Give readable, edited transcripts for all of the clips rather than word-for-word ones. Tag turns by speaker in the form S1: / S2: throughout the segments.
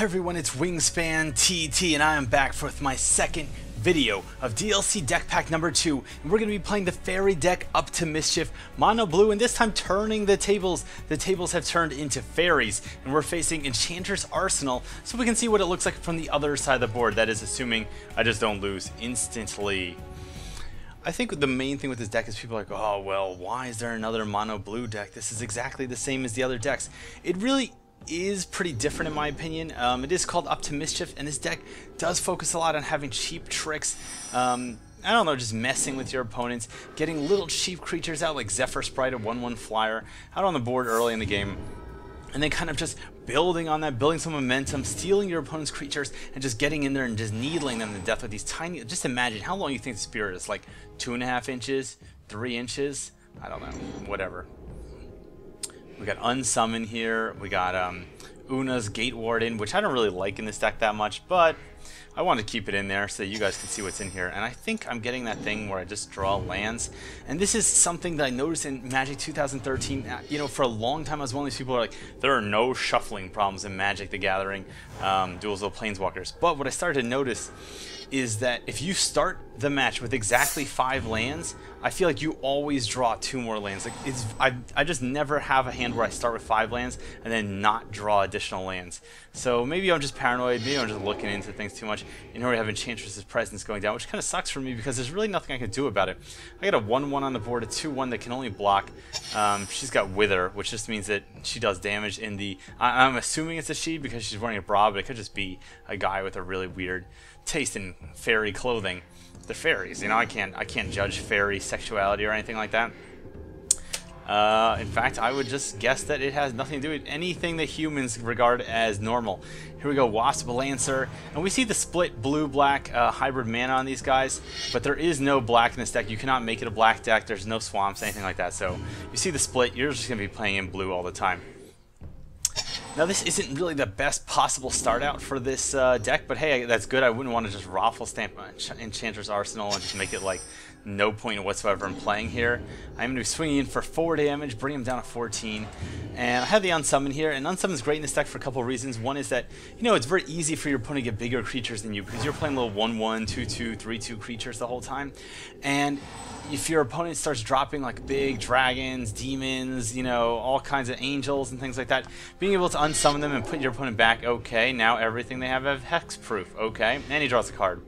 S1: Hi everyone, it's Wingspan TT and I am back with my second video of DLC deck pack number 2, and we're going to be playing the fairy deck up to Mischief, mono blue, and this time turning the tables. The tables have turned into fairies, and we're facing Enchanter's Arsenal, so we can see what it looks like from the other side of the board. That is assuming I just don't lose instantly. I think the main thing with this deck is people are like, oh well, why is there another mono blue deck? This is exactly the same as the other decks. It really is pretty different in my opinion. It is called Up to Mischief, and this deck does focus a lot on having cheap tricks. I don't know, just messing with your opponents, getting little cheap creatures out like Zephyr Sprite, a 1/1 flyer, out on the board early in the game, and then kind of just building on that, building some momentum, stealing your opponent's creatures, and just getting in there and just needling them to death with these tiny, just imagine how long you think the spirit is, like 2.5 inches, 3 inches, I don't know, whatever. We got Unsummon here, we got Una's Gate Warden, which I don't really like in this deck that much, but I want to keep it in there so you guys can see what's in here. And I think I'm getting that thing where I just draw lands. And this is something that I noticed in Magic 2013. You know, for a long time I was one of these people who are like, there are no shuffling problems in Magic the Gathering, Duels of Planeswalkers. But what I started to notice is that if you start the match with exactly 5 lands, I feel like you always draw 2 more lands. Like I just never have a hand where I start with 5 lands and then not draw additional lands. So maybe I'm just paranoid, maybe I'm just looking into things too much. And here we have Enchantress's Presence going down, which kind of sucks for me because there's really nothing I can do about it. I got a 1/1 on the board, a 2/1 that can only block. She's got Wither, which just means that she does damage in the... I'm assuming it's a she because she's wearing a bra, but it could just be a guy with a really weird taste in fairy clothing. They're fairies, you know. I can't judge fairy sexuality or anything like that. In fact, I would just guess that it has nothing to do with anything that humans regard as normal. Here we go, Wasp Lancer, and we see the split blue-black hybrid mana on these guys, but there is no black in this deck. You cannot make it a black deck. There's no swamps, anything like that. So you see the split, you're just going to be playing in blue all the time. Now this isn't really the best possible start out for this deck, but hey, that's good. I wouldn't want to just raffle stamp Enchanter's Arsenal and just make it like no point whatsoever in playing here. I'm going to be swinging in for 4 damage, bring him down to 14, and I have the Unsummon here, and Unsummon is great in this deck for a couple of reasons. One is that, you know, it's very easy for your opponent to get bigger creatures than you because you're playing little 1/1, 2/2, 3/2 creatures the whole time, and if your opponent starts dropping like big dragons, demons, you know, all kinds of angels and things like that, being able to unsummon them and put your opponent back, okay, now everything they have hexproof, okay, and he draws a card.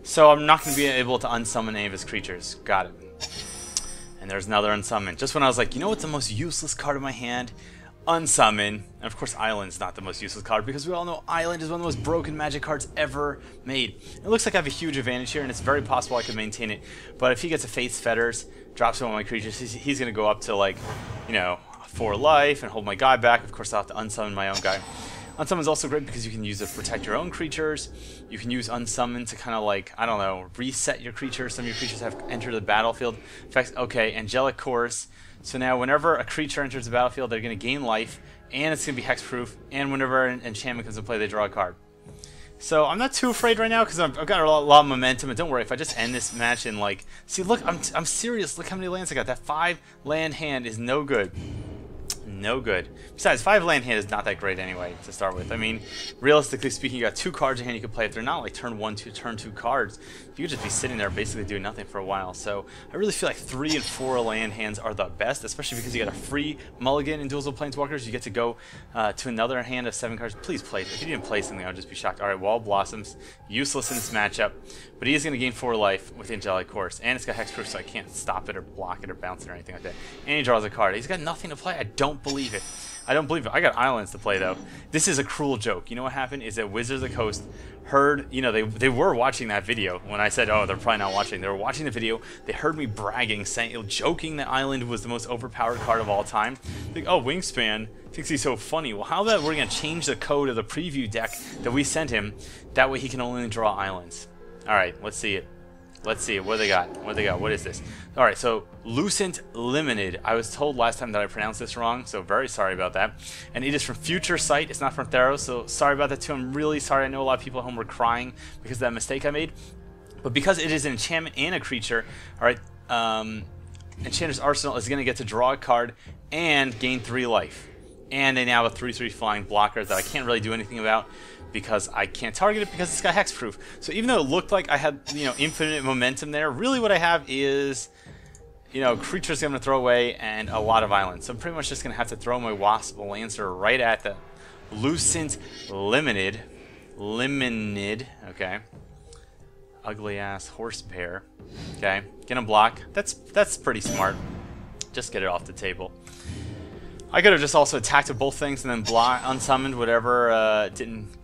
S1: So I'm not going to be able to unsummon any of his creatures. Got it. And there's another unsummon. Just when I was like, you know what's the most useless card in my hand? Unsummon. And of course Island's not the most useless card because we all know Island is one of the most broken Magic cards ever made. It looks like I have a huge advantage here and it's very possible I could maintain it, but if he gets a Faith's Fetters, drops one of my creatures, he's going to go up to like, you know, 4 life and hold my guy back. Of course I'll have to unsummon my own guy. Unsummon is also great because you can use it to protect your own creatures. You can use Unsummon to kind of like, I don't know, reset your creatures. Some of your creatures have entered the battlefield. In fact, okay, Angelic Chorus. So now whenever a creature enters the battlefield, they're going to gain life, and it's going to be hexproof, and whenever an enchantment comes into play, they draw a card. So I'm not too afraid right now because I've got a lot of momentum, and don't worry, if I just end this match in like... See, look, I'm serious. Look how many lands I got. That 5 land hand is no good. No good. Besides, 5 land hand is not that great anyway to start with. I mean, realistically speaking, you got 2 cards in hand you can play. If they're not like turn 1, 2, turn 2 cards, you could just be sitting there basically doing nothing for a while. So I really feel like 3 and 4 land hands are the best, especially because you got a free mulligan in Duels of Planeswalkers. You get to go to another hand of 7 cards. Please play. If you didn't play something, I would just be shocked. Alright, Wall Blossoms. Useless in this matchup, but he is going to gain 4 life with Angelic Chorus, and it's got hexproof, so I can't stop it or block it or bounce it or anything like that. And he draws a card. He's got nothing to play. I don't believe it. I don't believe it. I got Islands to play though. This is a cruel joke. You know what happened is that Wizards of the Coast heard, you know, they were watching that video when I said, oh, they're probably not watching. They were watching the video. They heard me bragging, saying, joking that Island was the most overpowered card of all time. Like, oh, Wingspan thinks he's so funny. Well, how about we're going to change the code of the preview deck that we sent him. That way he can only draw Islands. All right, let's see it. Let's see, what do they got? What do they got? What is this? Alright, so Lucent Limited. I was told last time that I pronounced this wrong, so very sorry about that. And it is from Future Sight. It's not from Theros, so sorry about that too. I'm really sorry. I know a lot of people at home were crying because of that mistake I made. But because it is an enchantment and a creature, alright, Enchanter's Arsenal is going to get to draw a card and gain 3 life. And they now have a 3/3 flying blocker that I can't really do anything about because I can't target it because it's got hexproof. So even though it looked like I had, you know, infinite momentum there, really what I have is, you know, creatures I'm going to throw away and a lot of islands. So I'm pretty much just going to have to throw my Wasp Lancer right at the Lucent Limited. Okay. Ugly ass horse bear. Okay. Gonna block. That's pretty smart. Just get it off the table. I could have just also attacked with both things and then unsummoned whatever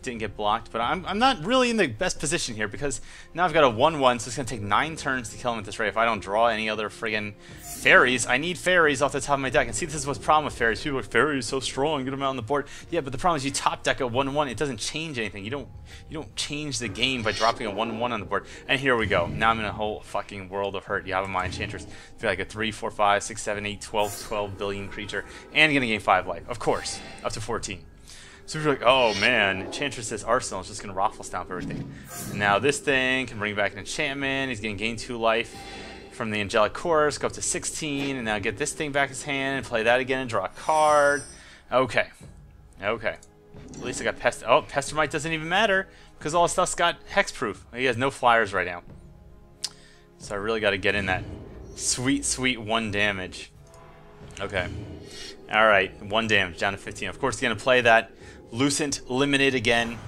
S1: didn't get blocked, but I'm not really in the best position here because now I've got a 1/1, so it's gonna take 9 turns to kill him at this rate if I don't draw any other friggin' fairies. I need fairies off the top of my deck, and see, this is what's the problem with fairies. People are like, fairies so strong, get them out on the board. Yeah, but the problem is you top deck a 1/1, it doesn't change anything. You don't change the game by dropping a 1/1 on the board. And here we go. Now I'm in a whole fucking world of hurt. You have my Enchanters. I feel like a 3, 4, 5, 6, 7, 8, 12 billion creature, and gonna gain 5 life, of course, up to 14. So if you're like, oh man, Enchantress's Arsenal is just gonna raffle stomp everything. And now this thing can bring back an enchantment. He's gonna gain 2 life from the Angelic Chorus, go up to 16, and now get this thing back in his hand and play that again and draw a card. Okay. Okay. At least I got Pestermite doesn't even matter because all his stuff's got hexproof. He has no flyers right now. So I really got to get in that sweet, sweet 1 damage. Okay. Alright, 1 damage, down to 15. Of course, he's going to play that Lucent Limited again,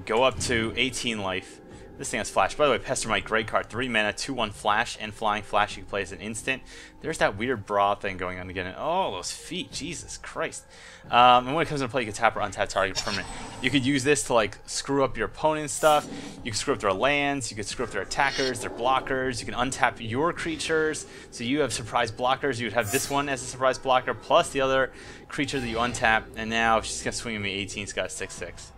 S1: go up to 18 life. This thing has flash. By the way, Pestermite, great card. 3 mana, 2/1 flash, and flying flash you can play as an instant. There's that weird bra thing going on again. Oh, those feet. Jesus Christ. And when it comes into play, you can tap or untap target permanent. You could use this to, like, screw up your opponent's stuff. You can screw up their lands. You can screw up their attackers, their blockers. You can untap your creatures. So you have surprise blockers. You would have this one as a surprise blocker, plus the other creature that you untap. And now she's going to swing at me 18. She's got a 6/6.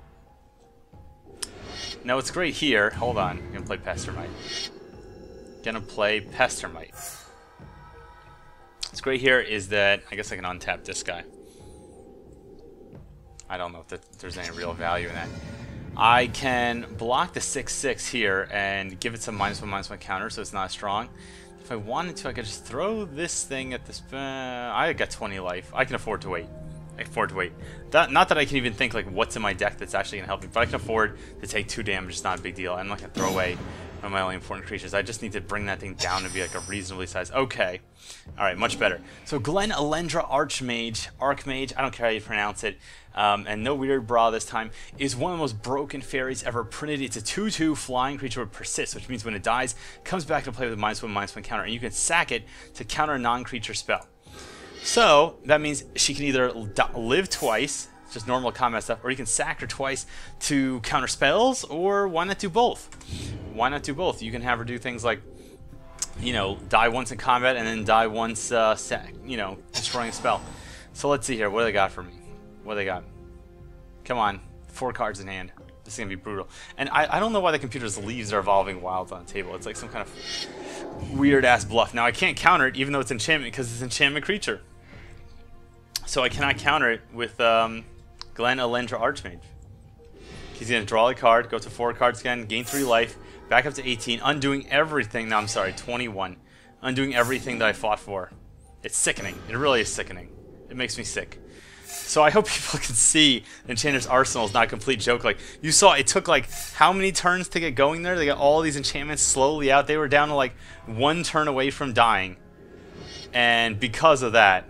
S1: Now what's great here, hold on, I'm gonna play Pestermite. What's great here is that I guess I can untap this guy. I don't know if there's any real value in that. I can block the 6/6 here and give it some -1/-1 counter so it's not strong. If I wanted to, I could just throw this thing at this. I got 20 life. I can afford to wait. Not that I can even think like what's in my deck that's actually gonna help me, but I can afford to take 2 damage. It's not a big deal. I'm not gonna throw away one of my only important creatures. I just need to bring that thing down to be like a reasonably sized. Okay, all right, much better. So Glen Elendra Archmage, I don't care how you pronounce it, and no weird bra this time, is one of the most broken fairies ever printed. It's a 2/2 flying creature with persist, which means when it dies, it comes back to play with a -1/-1 counter, and you can sack it to counter a non-creature spell. So that means she can either live twice, just normal combat stuff, or you can sack her twice to counter spells, or why not do both? Why not do both? You can have her do things like, you know, die once in combat and then die once, you know, destroying a spell. So let's see here. What do they got for me? What do they got? Come on. 4 cards in hand. This is going to be brutal. And I don't know why the computer's leaves are evolving wilds on the table. It's like some kind of weird-ass bluff. Now, I can't counter it, even though it's enchantment, because it's an enchantment creature. So I cannot counter it with Glen Elendra Archmage. He's going to draw a card, go to 4 cards again, gain 3 life, back up to 18, undoing everything. No, I'm sorry, 21. Undoing everything that I fought for. It's sickening. It really is sickening. It makes me sick. So I hope people can see Enchanter's Arsenal is not a complete joke. Like, you saw it took like how many turns to get going there? They got all these enchantments slowly out. They were down to like 1 turn away from dying. And because of that,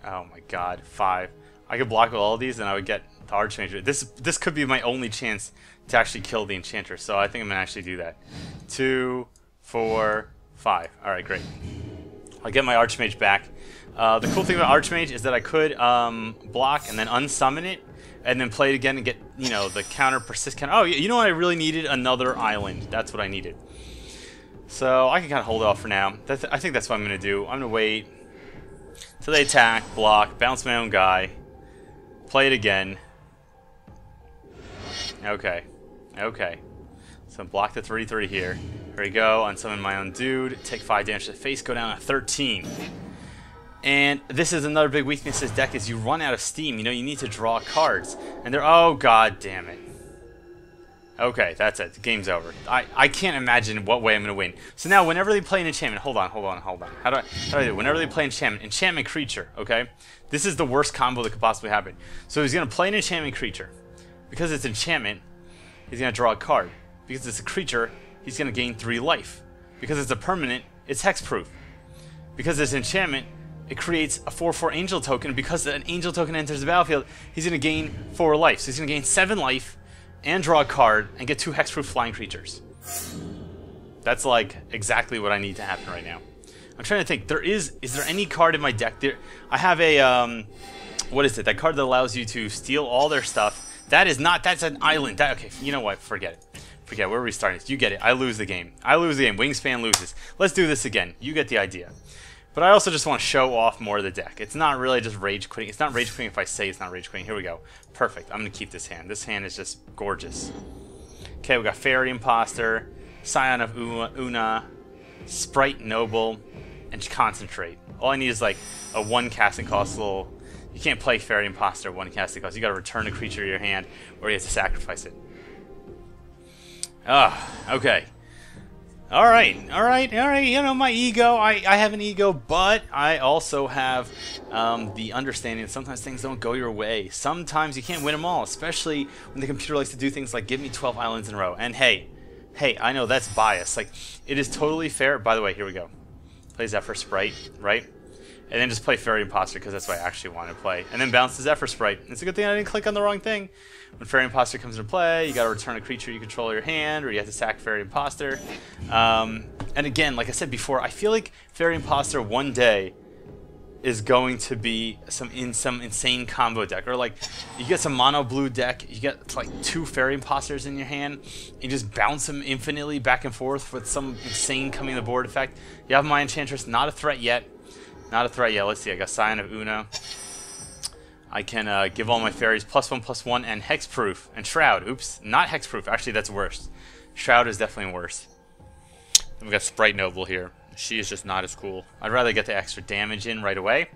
S1: oh my god, 5. I could block all of these and I would get the Archmage. This could be my only chance to actually kill the Enchanter, so I think I'm going to actually do that. 2, 4, 5. Alright, great. I'll get my Archmage back. The cool thing about Archmage is that I could block and then unsummon it, and then play it again and get, you know, the counter, persist counter. Oh, you know what? I really needed another island. That's what I needed. So I can kind of hold it off for now. I think that's what I'm going to do. I'm going to wait till they attack, block, bounce my own guy, play it again. Okay. Okay. So block the 3/3 here. Here we go. Unsummon my own dude. Take 5 damage to the face. Go down to 13. And this is another big weakness of this deck is you run out of steam. You know, you need to draw cards. And they're... Oh, god damn it. Okay, that's it. The game's over. I can't imagine what way I'm going to win. So now, whenever they play an enchantment, hold on. How do I do it? Whenever they play enchantment creature, okay? This is the worst combo that could possibly happen. So he's going to play an enchantment creature. Because it's enchantment, he's going to draw a card. Because it's a creature, he's going to gain 3 life. Because it's a permanent, it's hexproof. Because it's enchantment, it creates a 4/4 angel token. Because an angel token enters the battlefield, he's going to gain 4 life. So he's going to gain 7 life and draw a card and get 2 hexproof flying creatures. That's like exactly what I need to happen right now. I'm trying to think. Is there any card in my deck? I have a what is it? That card that allows you to steal all their stuff. That's an island. Okay, you know what? Forget it. Forget we're restarting this. You get it. I lose the game. Wingspan loses. Let's do this again. You get the idea. But I also just want to show off more of the deck. It's not really just rage quitting. It's not rage quitting if I say it's not rage quitting. Here we go. Perfect. I'm going to keep this hand. This hand is just gorgeous. Okay, we got Fairy Imposter, Scion of Una, Sprite Noble, and Concentrate. All I need is like a 1 casting cost little... You can't play Fairy Imposter 1 casting cost. You got to return a creature to your hand, or you have to sacrifice it. Okay. Alright, you know, my ego, I have an ego, but I also have the understanding that sometimes things don't go your way. Sometimes you can't win them all, especially when the computer likes to do things like give me 12 islands in a row. And hey, I know that's bias. Like, it is totally fair. By the way, here we go. Play Zephyr Sprite, right? And then just play Fairy Imposter because that's what I actually want to play. And then bounce the Zephyr Sprite. It's a good thing I didn't click on the wrong thing. When Fairy Imposter comes into play, you got to return a creature you control your hand, or you have to sack Fairy Imposter. And again, like I said before, I feel like Fairy Imposter one day is going to be some insane combo deck, or like you get some mono blue deck, you get like 2 Fairy Imposters in your hand, you just bounce them infinitely back and forth with some insane coming to the board effect. You have my Enchantress, not a threat yet. Not a threat yet. Let's see. I got Scion of Una. I can give all my fairies +1/+1 and hexproof and Shroud. Oops, not hexproof. Actually, that's worse. Shroud is definitely worse. Then we got Sprite Noble here. She is just not as cool. I'd rather get the extra damage in right away.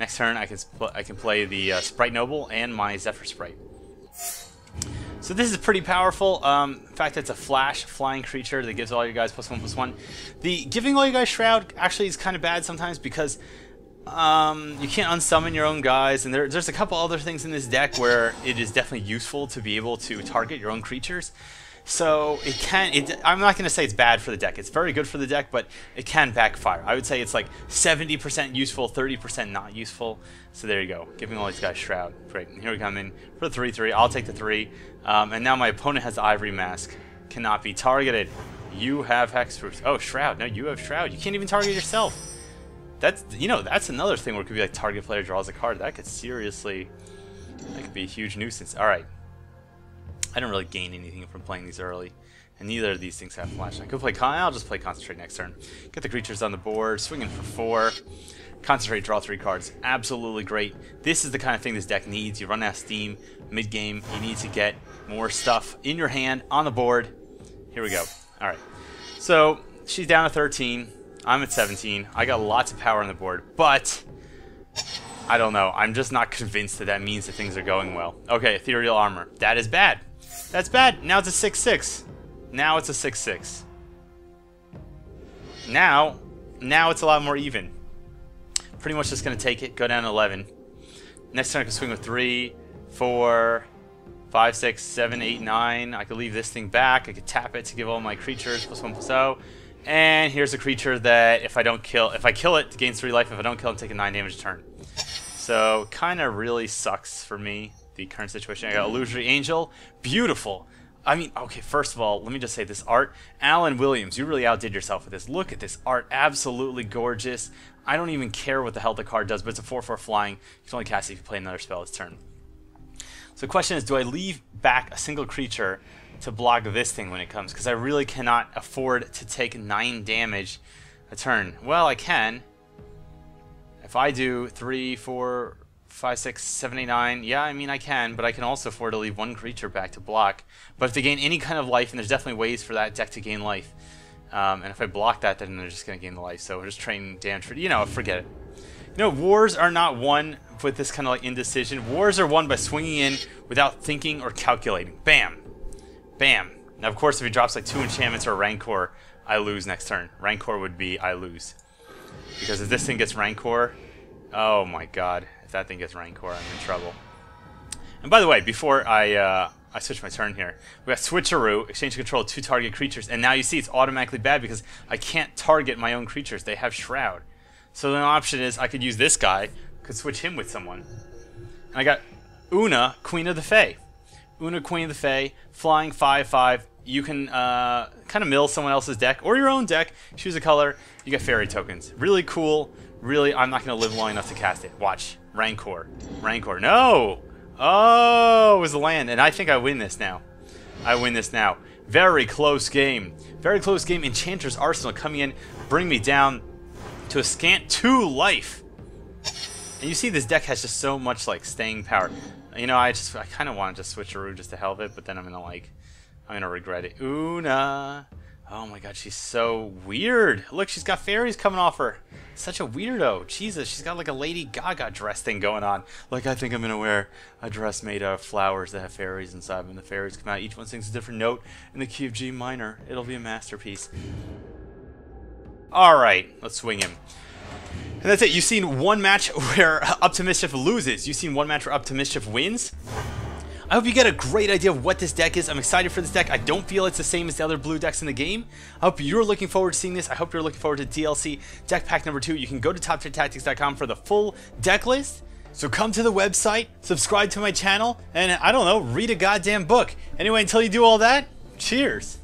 S1: Next turn, I can play the Sprite Noble and my Zephyr Sprite. So this is pretty powerful. In fact, it's a flying creature that gives all your guys +1/+1. The giving all you guys Shroud actually is kind of bad sometimes because you can't unsummon your own guys, and there's a couple other things in this deck where it is definitely useful to be able to target your own creatures. So I'm not going to say it's bad for the deck. It's very good for the deck, but it can backfire. I would say it's like 70% useful, 30% not useful. So there you go. Giving all these guys Shroud. Great. And here we come in for the 3/3. I'll take the 3. And now my opponent has the Ivory Mask. Cannot be targeted. You have Hexproof. Oh, Shroud. No, you have Shroud. You can't even target yourself. That's another thing where it could be like target player draws a card. That could be a huge nuisance. All right. I don't really gain anything from playing these early, and neither of these things have flash. I could play I'll just play Concentrate next turn. Get the creatures on the board, swinging for 4. Concentrate, draw 3 cards. Absolutely great. This is the kind of thing this deck needs. You run out of steam mid-game. You need to get more stuff in your hand, on the board. Here we go. All right. So she's down to 13. I'm at 17. I got lots of power on the board, but I don't know. I'm just not convinced that means that things are going well. Okay, Ethereal Armor. That is bad. That's bad. Now it's a 6/6. Now it's a 6/6. Now it's a lot more even. Pretty much just going to take it, go down to 11. Next turn I can swing with 3, 4, 5, 6, 7, 8, 9. I could leave this thing back. I could tap it to give all my creatures +1/+0. And here's a creature that if I kill it, it gains 3 life. If I don't kill it, I'm taking 9 damage a turn. So kind of really sucks for me, the current situation. I got Illusory Angel. Beautiful. I mean, okay, first of all, let me just say this art. Alan Williams, you really outdid yourself with this. Look at this art. Absolutely gorgeous. I don't even care what the hell the card does, but it's a 4/4 flying. You can only cast it if you play another spell this turn. So the question is, do I leave back a single creature to block this thing when it comes? Because I really cannot afford to take 9 damage a turn. Well, I can. If I do 3, 4, 5, 6, 7, 8, 9, yeah, I mean I can, but I can also afford to leave 1 creature back to block. But if they gain any kind of life, and there's definitely ways for that deck to gain life, and if I block that, then they're just going to gain the life. So we're just trading damage for, forget it. Wars are not won with this kind of like indecision. Wars are won by swinging in without thinking or calculating. Bam. Bam. Now, of course, if he drops like 2 enchantments or a Rancor, I lose next turn. Rancor would be I lose. Because if this thing gets Rancor, oh my god. If that thing gets Rancor, I'm in trouble. And by the way, before I switch my turn here, we got Switcheroo, exchange control 2 target creatures, and now you see it's automatically bad because I can't target my own creatures. They have Shroud. So the option is I could use this guy, could switch him with someone. And I got Una, Queen of the Fae. Una, Queen of the Fae, flying 5/5. You can kind of mill someone else's deck or your own deck. Choose a color. You get fairy tokens. Really cool. Really, I'm not going to live long enough to cast it. Watch. Rancor. Rancor. No! Oh, it was the land. And I think I win this now. I win this now. Very close game. Very close game. Enchanter's Arsenal coming in. Bring me down to a scant 2 life. And you see this deck has just so much like staying power. You know, I kind of want to just switcheroo just to hell of it, but then I'm gonna regret it. Una. Oh my god, she's so weird. Look, she's got fairies coming off her. Such a weirdo. Jesus, she's got like a Lady Gaga dress thing going on. Like, I think I'm gonna wear a dress made out of flowers that have fairies inside. When the fairies come out, each one sings a different note in the key of G minor. It'll be a masterpiece. Alright, let's swing him. And that's it. You've seen one match where Up to Mischief loses. You've seen one match where Up to Mischief wins. I hope you get a great idea of what this deck is. I'm excited for this deck. I don't feel it's the same as the other blue decks in the game. I hope you're looking forward to seeing this. I hope you're looking forward to DLC Deck Pack number 2. You can go to TopTierTactics.com for the full deck list. So come to the website, subscribe to my channel, and I don't know, read a goddamn book. Anyway, until you do all that, cheers.